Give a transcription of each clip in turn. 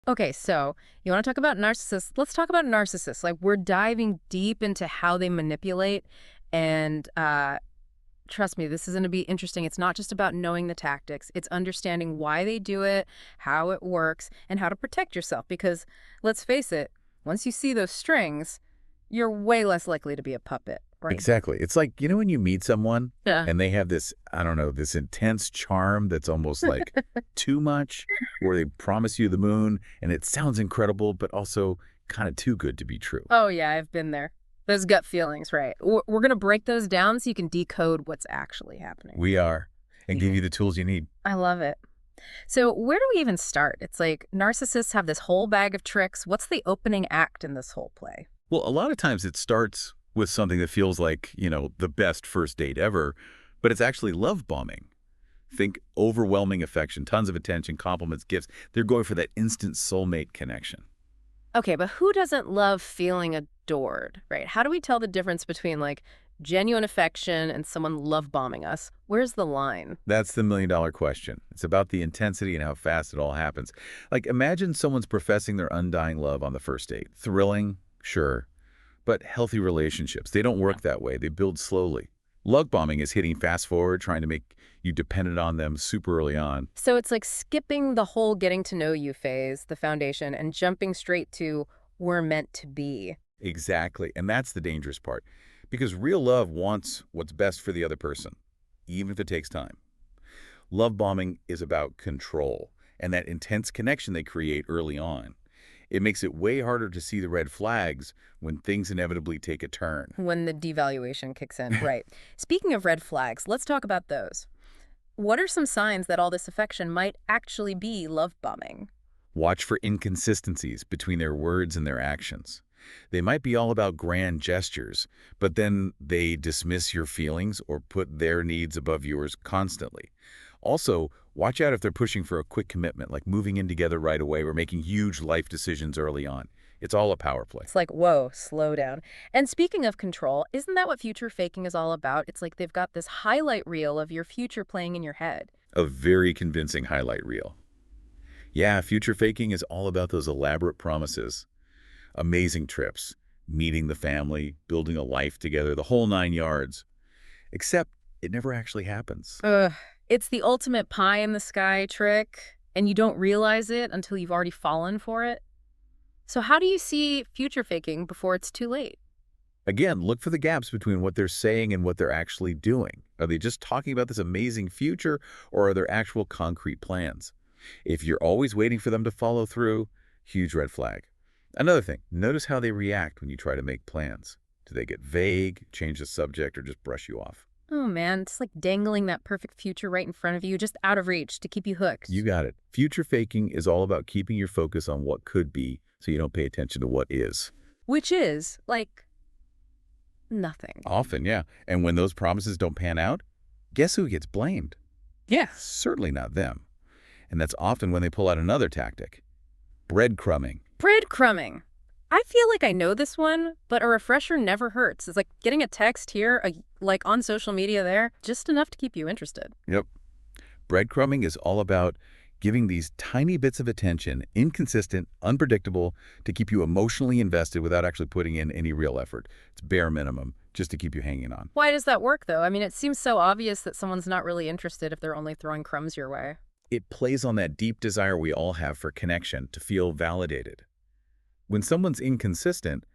Okay, so you want to talk about narcissists? Let's talk about narcissists. Like, we're diving deep into how they manipulate. And trust me, this is going to be interesting. It's not just about knowing the tactics, it's understanding why they do it, how it works, and how to protect yourself. Because let's face it, once you see those strings, you're way less likely to be a puppet, right? Exactly. It's like, when you meet someone Yeah. and they have this, I don't know, this intense charm that's almost like too much, or they promise you the moon and it sounds incredible, but also kind of too good to be true. Oh, yeah, I've been there. Those gut feelings, right? We're going to break those down so you can decode what's actually happening. We are, and give Yeah. you the tools you need. I love it. So, where do we even start? It's like narcissists have this whole bag of tricks. What's the opening act in this whole play? Well, a lot of times it starts with something that feels like, the best first date ever, but it's actually love bombing. Think overwhelming affection, tons of attention, compliments, gifts. They're going for that instant soulmate connection. Okay, but who doesn't love feeling adored, right? How do we tell the difference between like genuine affection and someone love bombing us? Where's the line? That's the million-dollar question. It's about the intensity and how fast it all happens. Like, imagine someone's professing their undying love on the first date. Thrilling, sure, but healthy relationships, they don't work that way. They build slowly. Love bombing is hitting fast forward, trying to make you dependent on them super early on. So it's like skipping the whole getting to know you phase, the foundation, and jumping straight to we're meant to be. Exactly, and that's the dangerous part. Because real love wants what's best for the other person, even if it takes time. Love bombing is about control and that intense connection they create early on. It makes it way harder to see the red flags when things inevitably take a turn. When the devaluation kicks in, right. Speaking of red flags, let's talk about those. What are some signs that all this affection might actually be love bombing? Watch for inconsistencies between their words and their actions. They might be all about grand gestures, but then they dismiss your feelings or put their needs above yours constantly. Also, watch out if they're pushing for a quick commitment, like moving in together right away or making huge life decisions early on. It's all a power play. It's like, whoa, slow down. And speaking of control, isn't that what future faking is all about? It's like they've got this highlight reel of your future playing in your head. A very convincing highlight reel. Yeah, future faking is all about those elaborate promises. Amazing trips, meeting the family, building a life together, the whole 9 yards. Except it never actually happens. Ugh. It's the ultimate pie in the sky trick, and you don't realize it until you've already fallen for it. So how do you see future faking before it's too late? Again, look for the gaps between what they're saying and what they're actually doing. Are they just talking about this amazing future, or are there actual concrete plans? If you're always waiting for them to follow through, huge red flag. Another thing, notice how they react when you try to make plans. Do they get vague, change the subject, or just brush you off? Oh man, it's like dangling that perfect future right in front of you, just out of reach to keep you You hooked. got it. Future faking is all about keeping your focus on what could be so you don't pay attention to what is. Which is, like, nothing. Often, yeah. And when those promises don't pan out, guess who gets blamed? Yeah. Certainly not them. And that's often when they pull out another tactic, breadcrumbing. Breadcrumbing. I feel like I know this one, but a refresher never hurts. It's like getting a text here, like on social media there, just enough to keep you interested. Yep. Breadcrumbing is all about giving these tiny bits of attention, inconsistent, unpredictable, to keep you emotionally invested without actually putting in any real effort. It's bare minimum, just to keep you hanging on. Why does that work, though? I mean, it seems so obvious that someone's not really interested if they're only throwing crumbs your way. It plays on that deep desire we all have for connection, to feel validated. When someone's inconsistent,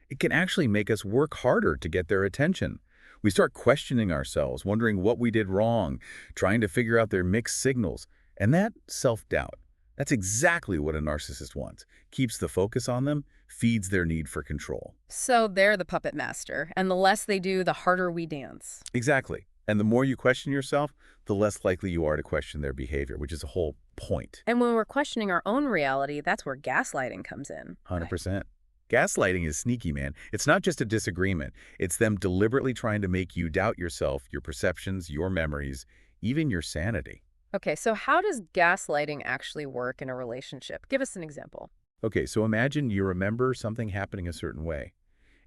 it can actually make us work harder to get their attention. We start questioning ourselves, wondering what we did wrong, trying to figure out their mixed signals. And that self-doubt, that's exactly what a narcissist wants. Keeps the focus on them, feeds their need for control. So they're the puppet master, and the less they do, the harder we dance. Exactly. And the more you question yourself, the less likely you are to question their behavior, which is the whole point. And when we're questioning our own reality, that's where gaslighting comes in. 100%. Gaslighting is sneaky, man. It's not just a disagreement. It's them deliberately trying to make you doubt yourself, your perceptions, your memories, even your sanity. Okay, so how does gaslighting actually work in a relationship? Give us an example. Okay, so imagine you remember something happening a certain way,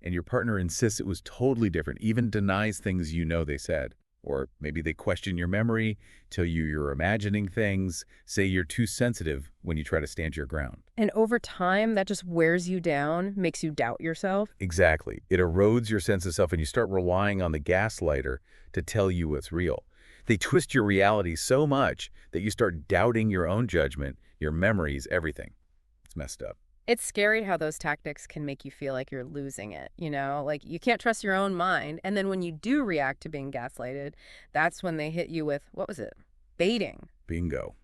and your partner insists it was totally different, even denies things you know they said. Or maybe they question your memory, tell you you're imagining things, say you're too sensitive when you try to stand your ground. And over time, that just wears you down, makes you doubt yourself. Exactly. It erodes your sense of self and you start relying on the gaslighter to tell you what's real. They twist your reality so much that you start doubting your own judgment, your memories, everything. It's messed up. It's scary how those tactics can make you feel like you're losing it, you know? Like, you can't trust your own mind. And then when you do react to being gaslighted, that's when they hit you with, what was it? Baiting. Bingo.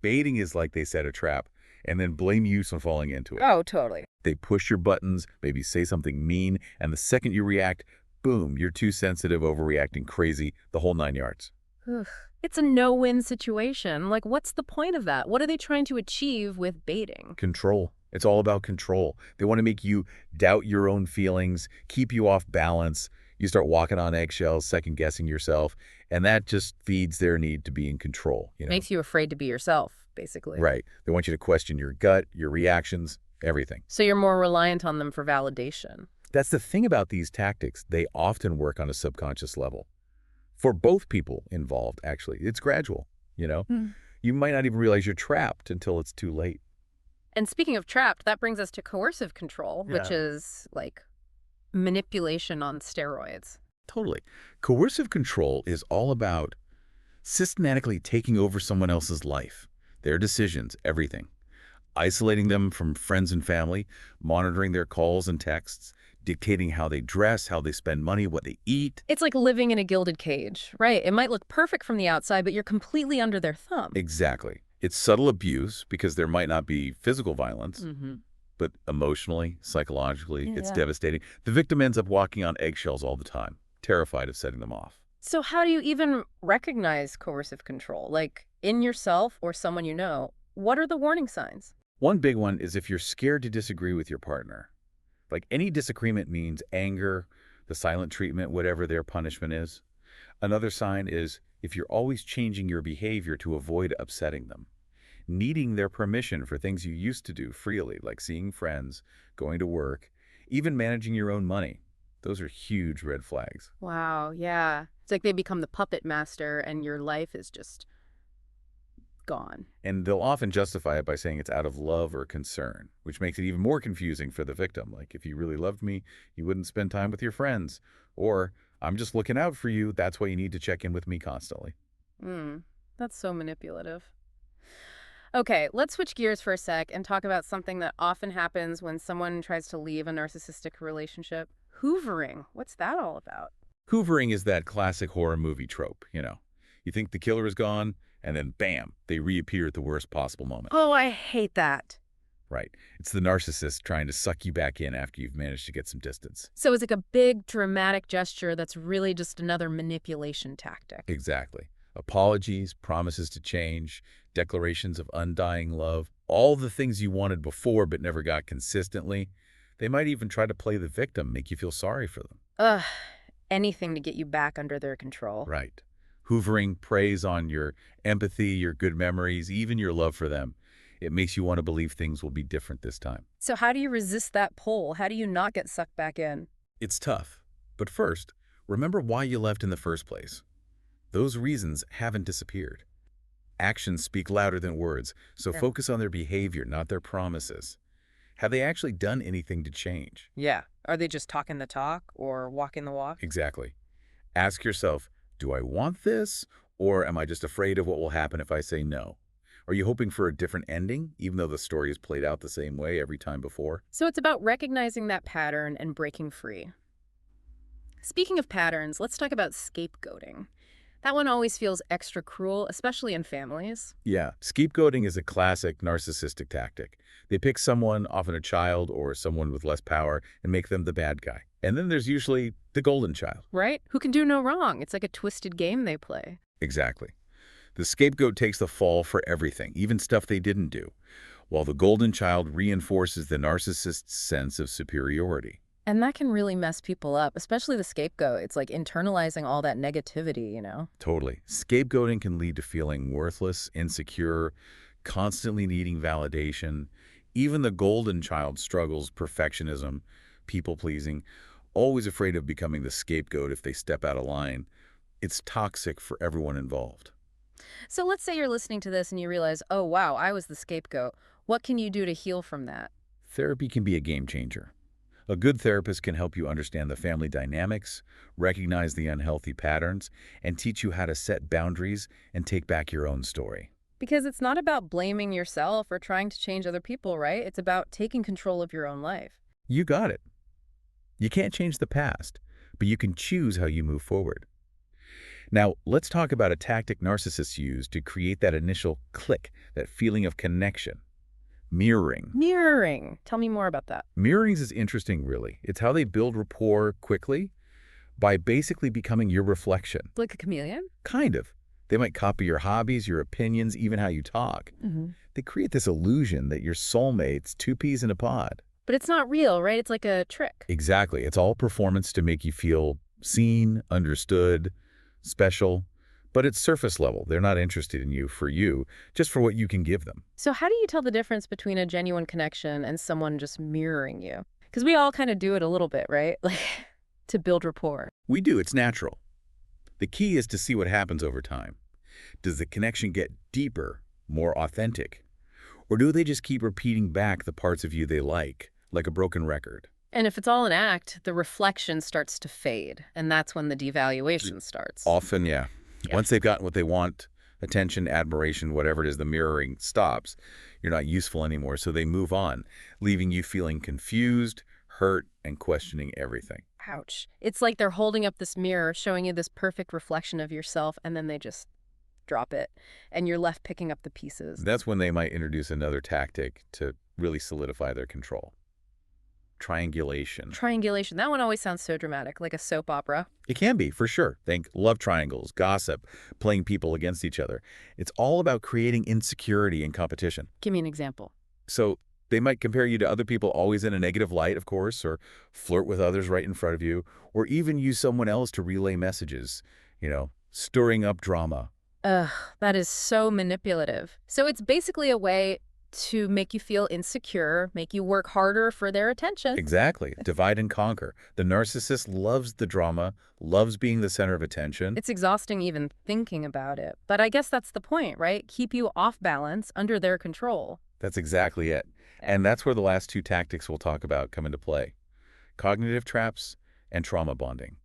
Baiting is like they set a trap and then blame you for falling into it. Oh, totally. They push your buttons, maybe say something mean, and the second you react, boom, you're too sensitive, overreacting, crazy, the whole 9 yards. Ugh. It's a no-win situation. Like, what's the point of that? What are they trying to achieve with baiting? Control. It's all about control. They want to make you doubt your own feelings, keep you off balance. You start walking on eggshells, second-guessing yourself, and that just feeds their need to be in control. Makes you afraid to be yourself, basically. Right. They want you to question your gut, your reactions, everything. So you're more reliant on them for validation. That's the thing about these tactics. They often work on a subconscious level. For both people involved, actually. It's gradual. Mm. You might not even realize you're trapped until it's too late. And speaking of trapped, that brings us to coercive control, which is like manipulation on steroids. Totally. Coercive control is all about systematically taking over someone else's life, their decisions, everything. Isolating them from friends and family, monitoring their calls and texts, dictating how they dress, how they spend money, what they eat. It's like living in a gilded cage, right? It might look perfect from the outside, but you're completely under their thumb. Exactly. It's subtle abuse because there might not be physical violence, but emotionally, psychologically, it's devastating. The victim ends up walking on eggshells all the time, terrified of setting them off. So how do you even recognize coercive control? Like, in yourself or someone you know, what are the warning signs? One big one is if you're scared to disagree with your partner. Like any disagreement means anger, the silent treatment, whatever their punishment is. Another sign is if you're always changing your behavior to avoid upsetting them. Needing their permission for things you used to do freely, like seeing friends, going to work, even managing your own money. Those are huge red flags. Wow, yeah. It's like they become the puppet master and your life is just gone. And they'll often justify it by saying it's out of love or concern, which makes it even more confusing for the victim. Like, if you really loved me, you wouldn't spend time with your friends. Or, I'm just looking out for you, that's why you need to check in with me constantly. That's so manipulative. Okay, let's switch gears for a sec and talk about something that often happens when someone tries to leave a narcissistic relationship. Hoovering. What's that all about? Hoovering is that classic horror movie trope. You think the killer is gone, and then bam, they reappear at the worst possible moment. Oh, I hate that. Right. It's the narcissist trying to suck you back in after you've managed to get some distance. So it's like a big, dramatic gesture that's really just another manipulation tactic. Exactly. Apologies, promises to change, declarations of undying love, all the things you wanted before but never got consistently. They might even try to play the victim, make you feel sorry for them. Ugh, anything to get you back under their control. Right. Hoovering preys on your empathy, your good memories, even your love for them. It makes you want to believe things will be different this time. So how do you resist that pull? How do you not get sucked back in? It's tough. But first, remember why you left in the first place. Those reasons haven't disappeared. Actions speak louder than words, so focus on their behavior, not their promises. Have they actually done anything to change? Yeah. Are they just talking the talk or walking the walk? Exactly. Ask yourself, do I want this, or am I just afraid of what will happen if I say no? Are you hoping for a different ending, even though the story is played out the same way every time before? So it's about recognizing that pattern and breaking free. Speaking of patterns, let's talk about scapegoating. That one always feels extra cruel, especially in families. Yeah, scapegoating is a classic narcissistic tactic. They pick someone, often a child or someone with less power, and make them the bad guy. And then there's usually the golden child. Right? Who can do no wrong. It's like a twisted game they play. Exactly. The scapegoat takes the fall for everything, even stuff they didn't do, while the golden child reinforces the narcissist's sense of superiority. And that can really mess people up, especially the scapegoat. It's like internalizing all that negativity. Totally. Scapegoating can lead to feeling worthless, insecure, constantly needing validation. Even the golden child struggles perfectionism, people-pleasing, always afraid of becoming the scapegoat if they step out of line. It's toxic for everyone involved. So let's say you're listening to this and you realize, oh, wow, I was the scapegoat. What can you do to heal from that? Therapy can be a game changer. A good therapist can help you understand the family dynamics, recognize the unhealthy patterns, and teach you how to set boundaries and take back your own story. Because it's not about blaming yourself or trying to change other people, right? It's about taking control of your own life. You got it. You can't change the past, but you can choose how you move forward. Now, let's talk about a tactic narcissists use to create that initial click, that feeling of connection. Mirroring. Mirroring. Tell me more about that. Mirroring is interesting, really. It's how they build rapport quickly by basically becoming your reflection. Like a chameleon? Kind of. They might copy your hobbies, your opinions, even how you talk. They create this illusion that you're soulmates, two peas in a pod. But it's not real, right? It's like a trick. Exactly. It's all performance to make you feel seen, understood, special. But it's surface level. They're not interested in you, just for what you can give them. So how do you tell the difference between a genuine connection and someone just mirroring you? Because we all kind of do it a little bit, right? Like to build rapport. We do. It's natural. The key is to see what happens over time. Does the connection get deeper, more authentic? Or do they just keep repeating back the parts of you they like a broken record? And if it's all an act, the reflection starts to fade. And that's when the devaluation starts. Often, yeah. Yeah. Once they've gotten what they want, attention, admiration, whatever it is, the mirroring stops. You're not useful anymore, so they move on, leaving you feeling confused, hurt, and questioning everything. Ouch. It's like they're holding up this mirror, showing you this perfect reflection of yourself, and then they just drop it. And you're left picking up the pieces. That's when they might introduce another tactic to really solidify their control. Triangulation. Triangulation. That one always sounds so dramatic, like a soap opera. It can be, for sure. Think love triangles, gossip, playing people against each other. It's all about creating insecurity and competition. Give me an example. So they might compare you to other people always in a negative light, of course, or flirt with others right in front of you, or even use someone else to relay messages, stirring up drama. Ugh, that is so manipulative. So it's basically a way to make you feel insecure, make you work harder for their attention. Exactly. Divide and conquer. The narcissist loves the drama, loves being the center of attention. It's exhausting even thinking about it. But I guess that's the point, right? Keep you off balance, under their control. That's exactly it. And that's where the last two tactics we'll talk about come into play. Cognitive traps and trauma bonding.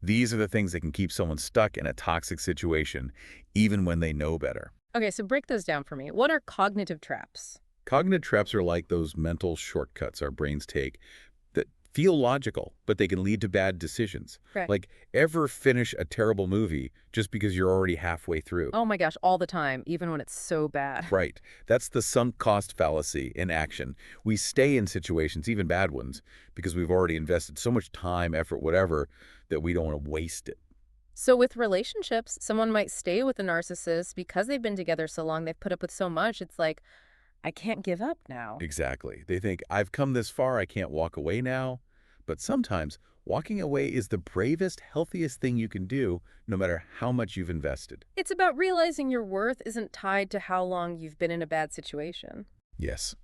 These are the things that can keep someone stuck in a toxic situation, even when they know better. Okay, so break those down for me. What are cognitive traps? Cognitive traps are like those mental shortcuts our brains take that feel logical, but they can lead to bad decisions. Right. Like, ever finish a terrible movie just because you're already halfway through. Oh my gosh, all the time, even when it's so bad. Right. That's the sunk cost fallacy in action. We stay in situations, even bad ones, because we've already invested so much time, effort, whatever, that we don't want to waste it. So with relationships, someone might stay with a narcissist because they've been together so long, they've put up with so much, it's like, I can't give up now. Exactly. They think, I've come this far, I can't walk away now. But sometimes, walking away is the bravest, healthiest thing you can do, no matter how much you've invested. It's about realizing your worth isn't tied to how long you've been in a bad situation. Yes.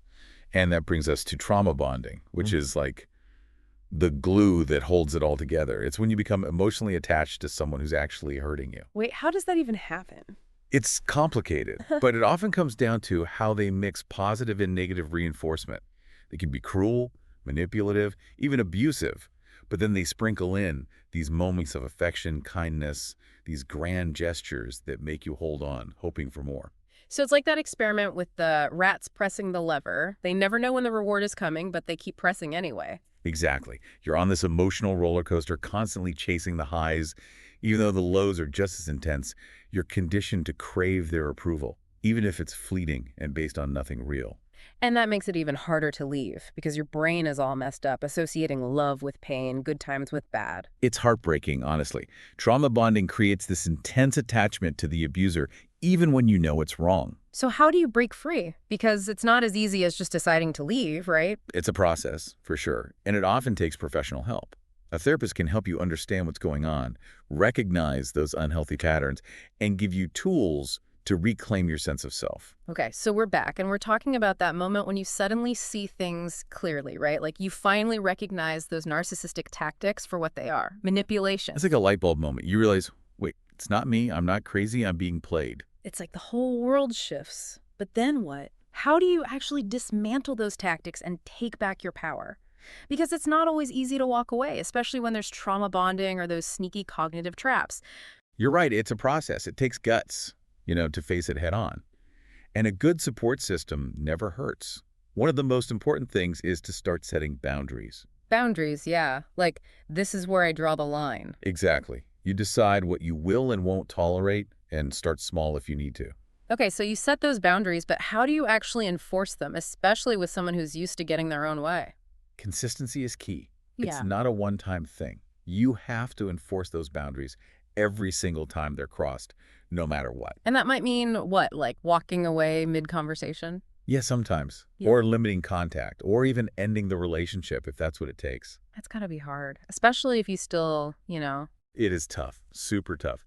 And that brings us to trauma bonding, which is like the glue that holds it all together. It's when you become emotionally attached to someone who's actually hurting you. Wait, how does that even happen? It's complicated, but it often comes down to how they mix positive and negative reinforcement. They can be cruel, manipulative, even abusive, but then they sprinkle in these moments of affection, kindness, these grand gestures that make you hold on, hoping for more. So it's like that experiment with the rats pressing the lever. They never know when the reward is coming, but they keep pressing anyway. Exactly. You're on this emotional roller coaster, constantly chasing the highs. Even though the lows are just as intense, you're conditioned to crave their approval, even if it's fleeting and based on nothing real. And that makes it even harder to leave because your brain is all messed up, associating love with pain, good times with bad. It's heartbreaking, honestly. Trauma bonding creates this intense attachment to the abuser, even when you know it's wrong. So how do you break free? Because it's not as easy as just deciding to leave, right? It's a process, for sure, and it often takes professional help. A therapist can help you understand what's going on, recognize those unhealthy patterns, and give you tools to reclaim your sense of self. Okay, so we're back, and we're talking about that moment when you suddenly see things clearly, right? Like you finally recognize those narcissistic tactics for what they are, manipulation. It's like a light bulb moment. You realize, wait, It's not me. I'm not crazy. I'm being played. It's like the whole world shifts. But then what? How do you actually dismantle those tactics and take back your power? Because it's not always easy to walk away, especially when there's trauma bonding or those sneaky cognitive traps. You're right. It's a process. It takes guts, to face it head on. And a good support system never hurts. One of the most important things is to start setting boundaries. Boundaries, yeah. Like, this is where I draw the line. Exactly. You decide what you will and won't tolerate and start small if you need to. Okay, so you set those boundaries, but how do you actually enforce them, especially with someone who's used to getting their own way? Consistency is key. It's Yeah. not a one-time thing. You have to enforce those boundaries every single time they're crossed, no matter what. And that might mean what, like walking away mid-conversation? Yeah, sometimes. Yeah. Or limiting contact, or even ending the relationship if that's what it takes. That's gotta be hard, especially if you still. It is tough, super tough.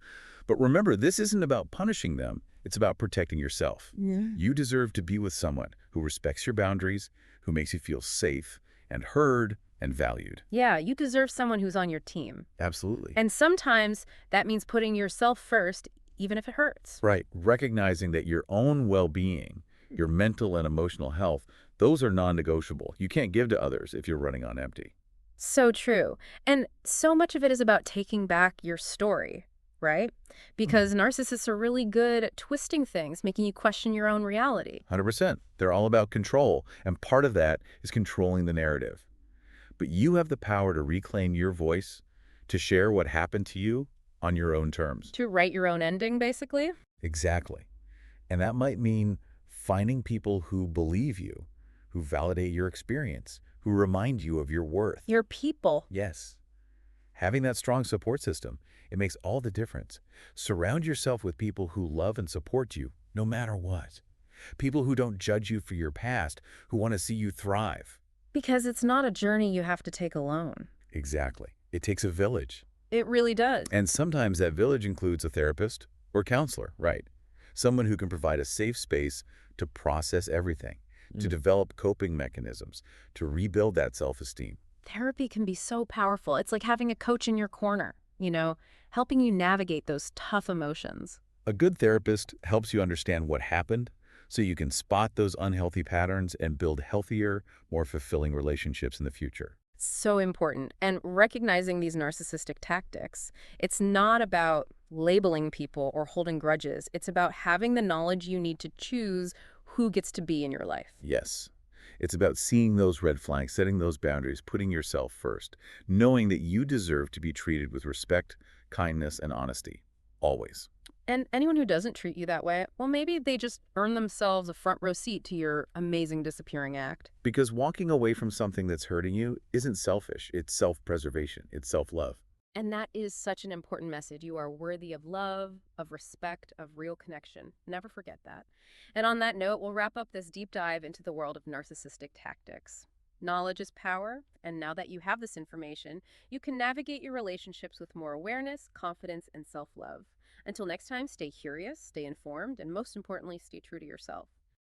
But remember, this isn't about punishing them. It's about protecting yourself. Yeah. You deserve to be with someone who respects your boundaries, who makes you feel safe and heard and valued. Yeah, you deserve someone who's on your team. Absolutely. And sometimes that means putting yourself first, even if it hurts. Right. Recognizing that your own well-being, your mental and emotional health, those are non-negotiable. You can't give to others if you're running on empty. So true. And so much of it is about taking back your story, right? Hmm. Because narcissists are really good at twisting things, making you question your own reality. 100%. They're all about control, and part of that is controlling the narrative. But you have the power to reclaim your voice, to share what happened to you on your own terms. To write your own ending, basically. Exactly. And that might mean finding people who believe you, who validate your experience, who remind you of your worth. Your people. Yes. Having that strong support system, it makes all the difference. Surround yourself with people who love and support you, no matter what. People who don't judge you for your past, who want to see you thrive. Because it's not a journey you have to take alone. Exactly. It takes a village. It really does. And sometimes that village includes a therapist or counselor, right? Someone who can provide a safe space to process everything, to develop coping mechanisms, to rebuild that self-esteem. Therapy can be so powerful. It's like having a coach in your corner, helping you navigate those tough emotions. A good therapist helps you understand what happened so you can spot those unhealthy patterns and build healthier, more fulfilling relationships in the future. So important. And recognizing these narcissistic tactics, it's not about labeling people or holding grudges. It's about having the knowledge you need to choose who gets to be in your life. Yes. It's about seeing those red flags, setting those boundaries, putting yourself first, knowing that you deserve to be treated with respect, kindness, and honesty. Always. And anyone who doesn't treat you that way, well, maybe they just earn themselves a front row seat to your amazing disappearing act. Because walking away from something that's hurting you isn't selfish. It's self-preservation. It's self-love. And that is such an important message. You are worthy of love, of respect, of real connection. Never forget that. And on that note, we'll wrap up this deep dive into the world of narcissistic tactics. Knowledge is power, and now that you have this information, you can navigate your relationships with more awareness, confidence, and self-love. Until next time, stay curious, stay informed, and most importantly, stay true to yourself.